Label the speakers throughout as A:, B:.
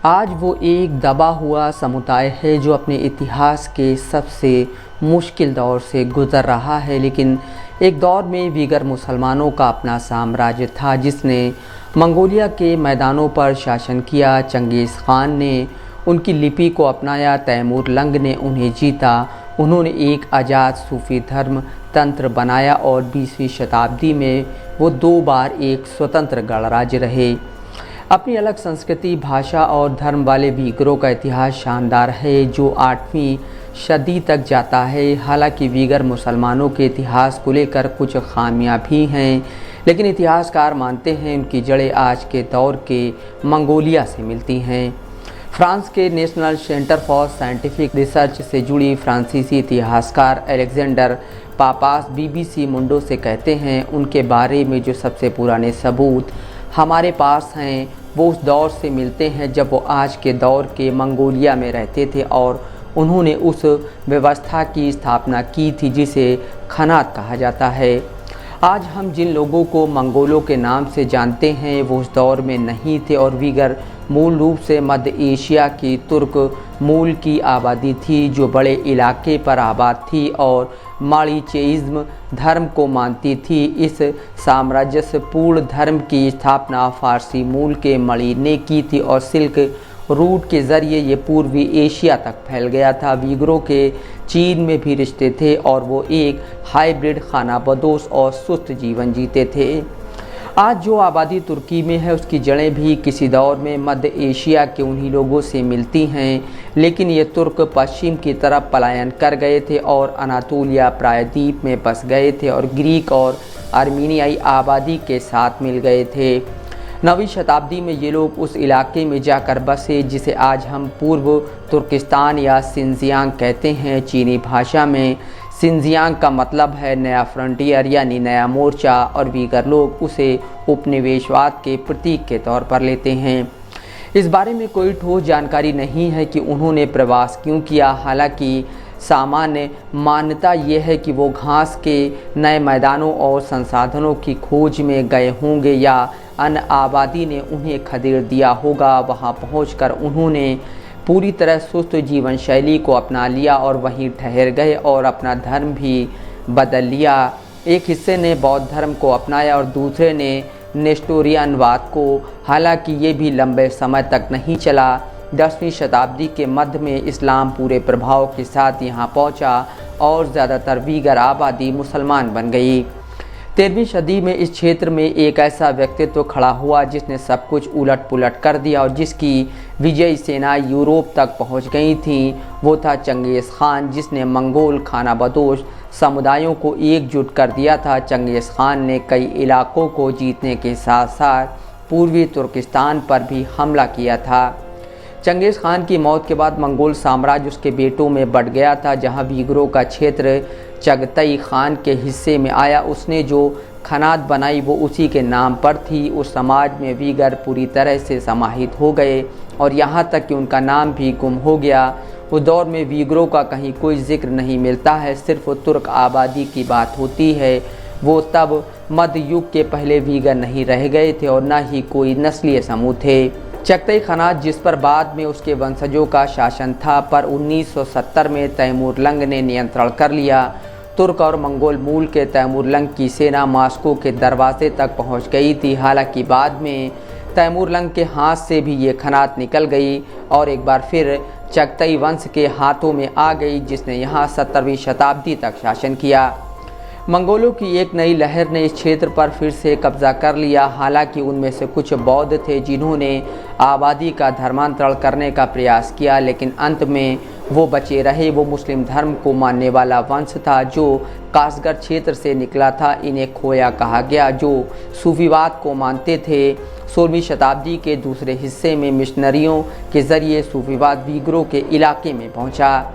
A: आज वो एक दबा हुआ समुदाय है जो अपने इतिहास के सबसे मुश्किल दौर से गुज़र रहा है। लेकिन एक दौर में वीगर मुसलमानों का अपना साम्राज्य था जिसने मंगोलिया के मैदानों पर शासन किया। चंगेज़ खान ने उनकी लिपि को अपनाया, तैमूर लंग ने उन्हें जीता। उन्होंने एक आज़ाद सूफी धर्म तंत्र बनाया और 20वीं शताब्दी में वो 2 बार एक स्वतंत्र गणराज्य रहे। अपनी अलग संस्कृति, भाषा और धर्म वाले वीगरों का इतिहास शानदार है जो 8वीं सदी तक जाता है। हालांकि वीगर मुसलमानों के इतिहास को लेकर कुछ खामियां भी हैं, लेकिन इतिहासकार मानते हैं उनकी जड़ें आज के दौर के मंगोलिया से मिलती हैं। फ्रांस के national centre for scientific research से जुड़ी फ्रांसीसी इतिहासकार अलेक्जेंडर पापास BBC मुंडो से कहते हैं, उनके बारे में जो सबसे पुराने सबूत हमारे पास हैं वो उस दौर से मिलते हैं जब वो आज के दौर के मंगोलिया में रहते थे और उन्होंने उस व्यवस्था की स्थापना की थी जिसे खनात कहा जाता है। आज हम जिन लोगों को मंगोलों के नाम से जानते हैं वो उस दौर में नहीं थे और वीगर मूल रूप से मध्य एशिया की तुर्क मूल की आबादी थी जो बड़े इलाके पर आबाद थी और माणिचेइज्म धर्म को मानती थी। इस सामंजस्यपूर्ण धर्म की स्थापना फारसी मूल के मणि ने की थी और सिल्क रूट के ज़रिए ये पूर्वी एशिया तक फैल गया था। वीगरों के चीन में भी रिश्ते थे और वो एक हाइब्रिड खानाबदोश और सुस्त जीवन जीते थे। आज जो आबादी तुर्की में है उसकी जड़ें भी किसी दौर में मध्य एशिया के उन्हीं लोगों से मिलती हैं, लेकिन ये तुर्क पश्चिम की तरफ पलायन कर गए थे और अनातोलिया प्रायद्वीप में बस गए थे और ग्रीक और आर्मीनियाई आबादी के साथ मिल गए थे। 9वीं शताब्दी में ये लोग उस इलाके में जाकर बसे जिसे आज हम पूर्व तुर्किस्तान या सिंजियांग कहते हैं। चीनी भाषा में सिंजियांग का मतलब है नया फ्रंटियर यानी नया मोर्चा और वीगर लोग उसे उपनिवेशवाद के प्रतीक के तौर पर लेते हैं। इस बारे में कोई ठोस जानकारी नहीं है कि उन्होंने प्रवास क्यों किया। हालांकि सामान्य मान्यता ये है कि वो घास के नए मैदानों और संसाधनों की खोज में गए होंगे या अन्य आबादी ने उन्हें खदेड़ दिया होगा। वहाँ पहुंचकर उन्होंने पूरी तरह सुस्त जीवन शैली को अपना लिया और वहीं ठहर गए और अपना धर्म भी बदल लिया। एक हिस्से ने बौद्ध धर्म को अपनाया और दूसरे ने नेस्टोरियनवाद को। हालांकि ये भी लंबे समय तक नहीं चला। 10वीं शताब्दी के मध्य में इस्लाम पूरे प्रभाव के साथ यहाँ पहुँचा और ज़्यादातर वीगर आबादी मुसलमान बन गई। 13वीं सदी में इस क्षेत्र में एक ऐसा व्यक्तित्व खड़ा हुआ जिसने सब कुछ उलट पुलट कर दिया और जिसकी विजयी सेना यूरोप तक पहुंच गई थी। वो था चंगेज़ खान जिसने मंगोल खानाबदोश समुदायों को एकजुट कर दिया था। चंगेज़ खान ने कई इलाकों को जीतने के साथ साथ पूर्वी तुर्किस्तान पर भी हमला किया था। चंगेज़ खान की मौत के बाद मंगोल साम्राज्य उसके बेटों में बंट गया था। जहां वीगरों का क्षेत्र चगतई खान के हिस्से में आया, उसने जो खनात बनाई वो उसी के नाम पर थी। उस समाज में वीगर पूरी तरह से समाहित हो गए और यहाँ तक कि उनका नाम भी गुम हो गया। उस दौर में वीगरों का कहीं कोई जिक्र नहीं मिलता है, सिर्फ तुर्क आबादी की बात होती है। वो तब मध्य युग के पहले वीगर नहीं रह गए थे और न ही कोई नस्लीय समूह थे। चगतई खनात जिस पर बाद में उसके वंशजों का शासन था पर 1970 में तैमूर लंग ने नियंत्रण कर लिया। तुर्क और मंगोल मूल के तैमूर लंग की सेना मास्को के दरवाजे तक पहुंच गई थी। हालांकि बाद में तैमूर लंग के हाथ से भी ये खनात निकल गई और एक बार फिर चगतई वंश के हाथों में आ गई जिसने यहाँ 17वीं शताब्दी तक शासन किया। मंगोलों की एक नई लहर ने इस क्षेत्र पर फिर से कब्जा कर लिया। हालांकि उनमें से कुछ बौद्ध थे जिन्होंने आबादी का धर्मांतरण करने का प्रयास किया, लेकिन अंत में वो बचे रहे। वो मुस्लिम धर्म को मानने वाला वंश था जो कासगर क्षेत्र से निकला था। इन्हें खोया कहा गया जो सूफीवाद को मानते थे। 16वीं शताब्दी के दूसरे हिस्से में मिशनरियों के जरिए सूफीवाद वीगरों के इलाके में पहुंचा।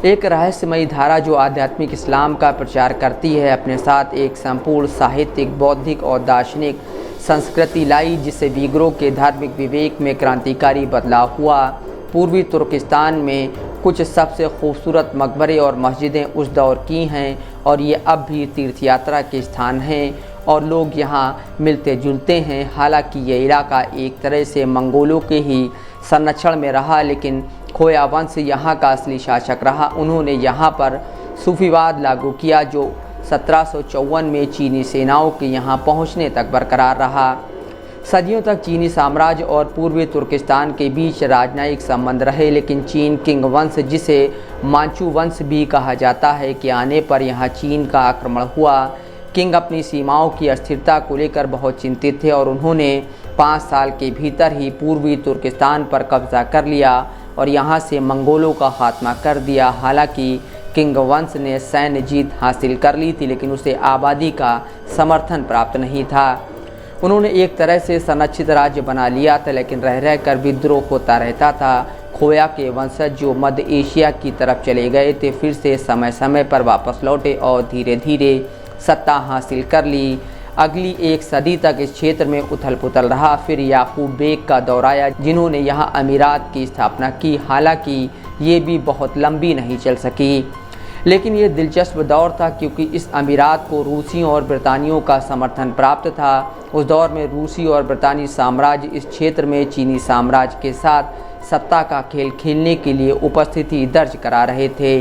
A: एक रहस्यमयी धारा जो आध्यात्मिक इस्लाम का प्रचार करती है अपने साथ एक संपूर्ण साहित्यिक, बौद्धिक और दार्शनिक संस्कृति लाई जिससे वीगरों के धार्मिक विवेक में क्रांतिकारी बदलाव हुआ। पूर्वी तुर्किस्तान में कुछ सबसे खूबसूरत मकबरे और मस्जिदें उस दौर की हैं और ये अब भी तीर्थयात्रा के स्थान हैं और लोग यहाँ मिलते जुलते हैं। हालांकि ये इलाका एक तरह से मंगोलों के ही संरक्षण में रहा, लेकिन खोया वंश यहाँ का असली शासक रहा। उन्होंने यहाँ पर सूफीवाद लागू किया जो 1754 में चीनी सेनाओं के यहाँ पहुँचने तक बरकरार रहा। सदियों तक चीनी साम्राज्य और पूर्वी तुर्किस्तान के बीच राजनयिक संबंध रहे, लेकिन चीन किंग वंश, जिसे मांचू वंश भी कहा जाता है, के आने पर यहाँ चीन का आक्रमण हुआ। किंग अपनी सीमाओं की अस्थिरता को लेकर बहुत चिंतित थे और उन्होंने 5 साल के भीतर ही पूर्वी तुर्किस्तान पर कब्जा कर लिया और यहाँ से मंगोलों का खात्मा कर दिया। हालांकि किंग वंश ने सैन्य जीत हासिल कर ली थी, लेकिन उसे आबादी का समर्थन प्राप्त नहीं था। उन्होंने एक तरह से संरक्षित राज्य बना लिया था, लेकिन रह रहकर विद्रोह होता रहता था। खोया के वंशज जो मध्य एशिया की तरफ चले गए थे, फिर से समय समय पर वापस लौटे और धीरे धीरे सत्ता हासिल कर ली। अगली 1 सदी तक इस क्षेत्र में उथल पुथल रहा। फिर याकूब बेग का दौर आया, जिन्होंने यहाँ अमीरात की स्थापना की। हालांकि ये भी बहुत लंबी नहीं चल सकी, लेकिन ये दिलचस्प दौर था क्योंकि इस अमीरात को रूसियों और ब्रितानियों का समर्थन प्राप्त था। उस दौर में रूसी और ब्रितानी साम्राज्य इस क्षेत्र में चीनी साम्राज्य के साथ सत्ता का खेल खेलने के लिए उपस्थिति दर्ज करा रहे थे।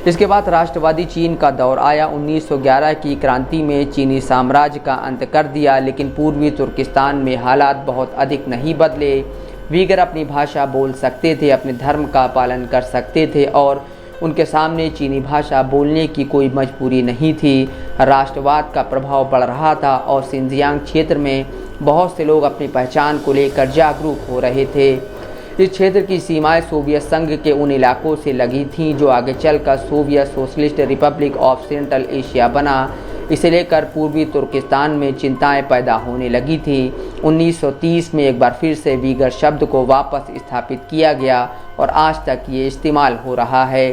A: इसके बाद राष्ट्रवादी चीन का दौर आया। 1911 की क्रांति में चीनी साम्राज्य का अंत कर दिया, लेकिन पूर्वी तुर्किस्तान में हालात बहुत अधिक नहीं बदले। वीगर अपनी भाषा बोल सकते थे, अपने धर्म का पालन कर सकते थे और उनके सामने चीनी भाषा बोलने की कोई मजबूरी नहीं थी। राष्ट्रवाद का प्रभाव बढ़ रहा था और सिंजियांग क्षेत्र में बहुत से लोग अपनी पहचान को लेकर जागरूक हो रहे थे। इस क्षेत्र की सीमाएं सोवियत संघ के उन इलाकों से लगी थीं जो आगे चलकर Soviet socialist Republic of central Asia बना। इसे लेकर पूर्वी तुर्किस्तान में चिंताएं पैदा होने लगी थी। 1930 में एक बार फिर से वीगर शब्द को वापस स्थापित किया गया और आज तक ये इस्तेमाल हो रहा है।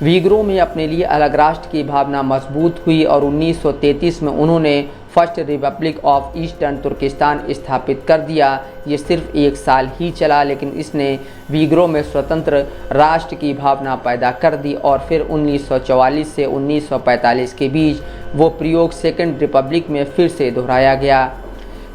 A: वीगरों में अपने लिए अलग राष्ट्र की भावना मजबूत हुई और 1933 में उन्होंने फर्स्ट रिपब्लिक ऑफ ईस्टर्न तुर्किस्तान स्थापित कर दिया। ये सिर्फ 1 साल ही चला, लेकिन इसने वीगरों में स्वतंत्र राष्ट्र की भावना पैदा कर दी और फिर 1944 से 1945 के बीच वो प्रयोग सेकेंड रिपब्लिक में फिर से दोहराया गया।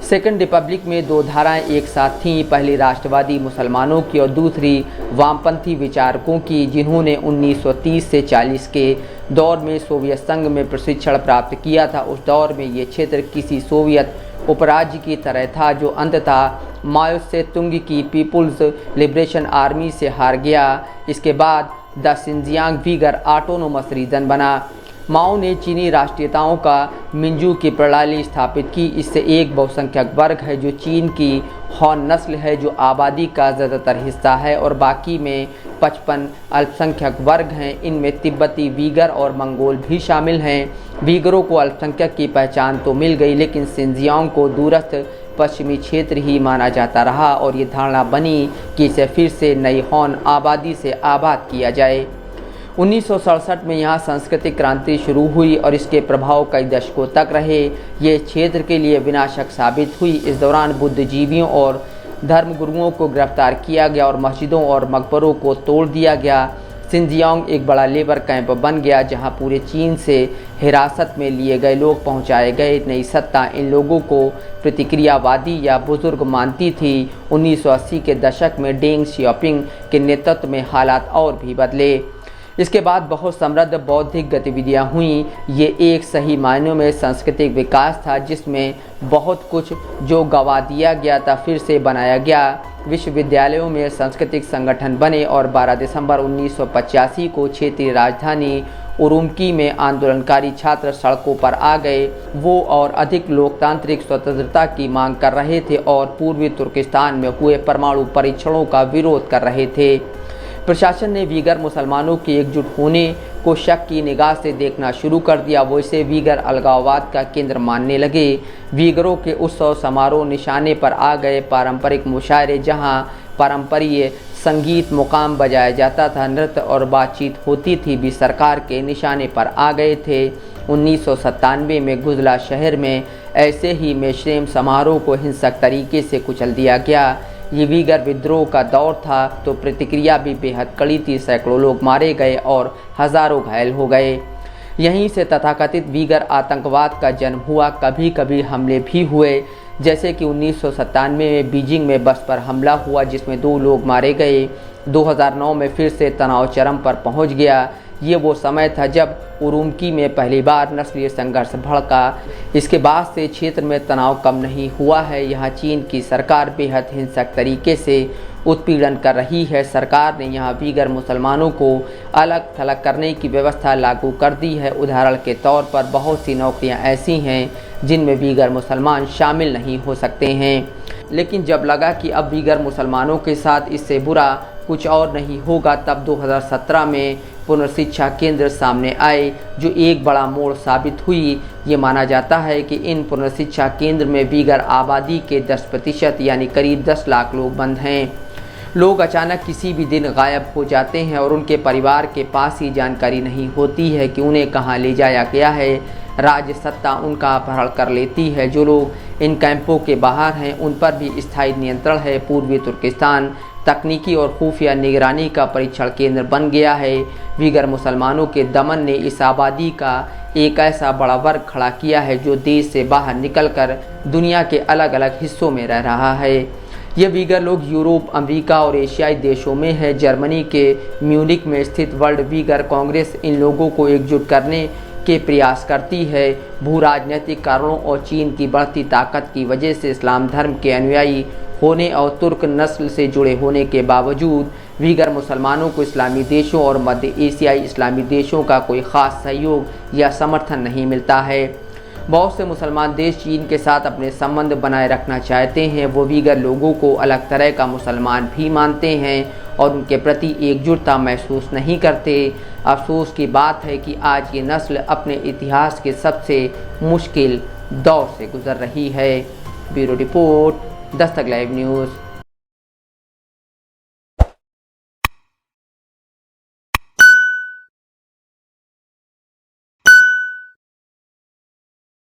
A: सेकेंड रिपब्लिक में 2 धाराएं एक साथ थीं, पहली राष्ट्रवादी मुसलमानों की और दूसरी वामपंथी विचारकों की, जिन्होंने 1930 से 40 के दौर में सोवियत संघ में प्रशिक्षण प्राप्त किया था। उस दौर में ये क्षेत्र किसी सोवियत उपराज्य की तरह था जो अंततः माओ से तुंग की पीपुल्स लिबरेशन आर्मी से हार गया। इसके बाद the Xinjiang Uyghur autonomous region बना। माओ ने चीनी राष्ट्रीयताओं का मिंजू की प्रणाली स्थापित की। इससे एक बहुसंख्यक वर्ग है जो चीन की हॉन नस्ल है, जो आबादी का ज़्यादातर हिस्सा है, और बाकी में 55 अल्पसंख्यक वर्ग हैं। इनमें तिब्बती वीगर और मंगोल भी शामिल हैं। वीगरों को अल्पसंख्यक की पहचान तो मिल गई, लेकिन सिंजियांग को दूरस्थ पश्चिमी क्षेत्र ही माना जाता रहा और ये धारणा बनी कि इसे फिर से नई हॉन आबादी से आबाद किया जाए। 1967 में यहाँ सांस्कृतिक क्रांति शुरू हुई और इसके प्रभाव कई दशकों तक रहे। ये क्षेत्र के लिए विनाशक साबित हुई। इस दौरान बुद्धिजीवियों और धर्मगुरुओं को गिरफ्तार किया गया और मस्जिदों और मकबरों को तोड़ दिया गया। सिंजियांग एक बड़ा लेबर कैंप बन गया जहाँ पूरे चीन से हिरासत में लिए गए लोग पहुँचाए गए। नई सत्ता इन लोगों को प्रतिक्रियावादी या बुजुर्ग मानती थी। 1980 के दशक में डेंग शियाओपिंग के नेतृत्व में हालात और भी बदले। इसके बाद बहुत समृद्ध बौद्धिक गतिविधियां हुईं। ये एक सही मायनों में सांस्कृतिक विकास था जिसमें बहुत कुछ जो गवा दिया गया था फिर से बनाया गया। विश्वविद्यालयों में सांस्कृतिक संगठन बने और 12 दिसंबर 1985 को क्षेत्रीय राजधानी उरुमकी में आंदोलनकारी छात्र सड़कों पर आ गए। वो और अधिक लोकतांत्रिक स्वतंत्रता की मांग कर रहे थे और पूर्वी तुर्किस्तान में हुए परमाणु परीक्षणों का विरोध कर रहे थे। प्रशासन ने वीगर मुसलमानों के एकजुट होने को शक की निगाह से देखना शुरू कर दिया। वो इसे वीगर अलगाववाद का केंद्र मानने लगे। वीगरों के उत्सव समारोह निशाने पर आ गए। पारंपरिक मुशायरे जहां पारंपरिक संगीत मुकाम बजाया जाता था, नृत्य और बातचीत होती थी, भी सरकार के निशाने पर आ गए थे। 1997 में गुजला शहर में ऐसे ही मेशरेम समारोह को हिंसक तरीके से कुचल दिया गया। ये वीगर विद्रोह का दौर था तो प्रतिक्रिया भी बेहद कड़ी थी। सैकड़ों लोग मारे गए और हज़ारों घायल हो गए। यहीं से तथाकथित वीगर आतंकवाद का जन्म हुआ। कभी कभी हमले भी हुए, जैसे कि 1997 में बीजिंग में बस पर हमला हुआ जिसमें 2 लोग मारे गए। 2009 में फिर से तनाव चरम पर पहुंच गया। ये वो समय था जब उरुमकी में पहली बार नस्लीय संघर्ष भड़का। इसके बाद से क्षेत्र में तनाव कम नहीं हुआ है। यहाँ चीन की सरकार बेहद हिंसक तरीके से उत्पीड़न कर रही है। सरकार ने यहाँ वीगर मुसलमानों को अलग थलग करने की व्यवस्था लागू कर दी है। उदाहरण के तौर पर बहुत सी नौकरियाँ ऐसी हैं जिनमें वीगर मुसलमान शामिल नहीं हो सकते हैं। लेकिन जब लगा कि अब वीगर मुसलमानों के साथ इससे बुरा कुछ और नहीं होगा, तब 2017 में पुनर्शिक्षा केंद्र सामने आए, जो एक बड़ा मोड़ साबित हुई। ये माना जाता है कि इन पुनर्शिक्षा केंद्र में वीगर आबादी के 10% यानी करीब 10 लाख लोग बंद हैं। लोग अचानक किसी भी दिन गायब हो जाते हैं और उनके परिवार के पास ही जानकारी नहीं होती है कि उन्हें कहाँ ले जाया गया है। राज्य सत्ता उनका अपहरण कर लेती है। जो लोग इन कैंपों के बाहर हैं उन पर भी स्थायी नियंत्रण है। पूर्वी तुर्किस्तान तकनीकी और खुफिया निगरानी का परीक्षण केंद्र बन गया है। वीगर मुसलमानों के दमन ने इस आबादी का एक ऐसा बड़ा वर्ग खड़ा किया है जो देश से बाहर निकलकर दुनिया के अलग अलग हिस्सों में रह रहा है। ये वीगर लोग यूरोप, अमेरिका और एशियाई देशों में है। जर्मनी के म्यूनिक में स्थित वर्ल्ड वीगर कांग्रेस इन लोगों को एकजुट करने के प्रयास करती है। भू राजनीतिक कारणों और चीन की बढ़ती ताकत की वजह से इस्लाम धर्म के अनुयायी होने और तुर्क नस्ल से जुड़े होने के बावजूद वीगर मुसलमानों को इस्लामी देशों और मध्य एशियाई इस्लामी देशों का कोई ख़ास सहयोग या समर्थन नहीं मिलता है। बहुत से मुसलमान देश चीन के साथ अपने संबंध बनाए रखना चाहते हैं। वो वीगर लोगों को अलग तरह का मुसलमान भी मानते हैं और उनके प्रति एकजुटता महसूस नहीं करते। अफसोस की बात है कि आज ये नस्ल अपने इतिहास के सबसे मुश्किल दौर से गुजर रही है। Bureau report, Dastak live news.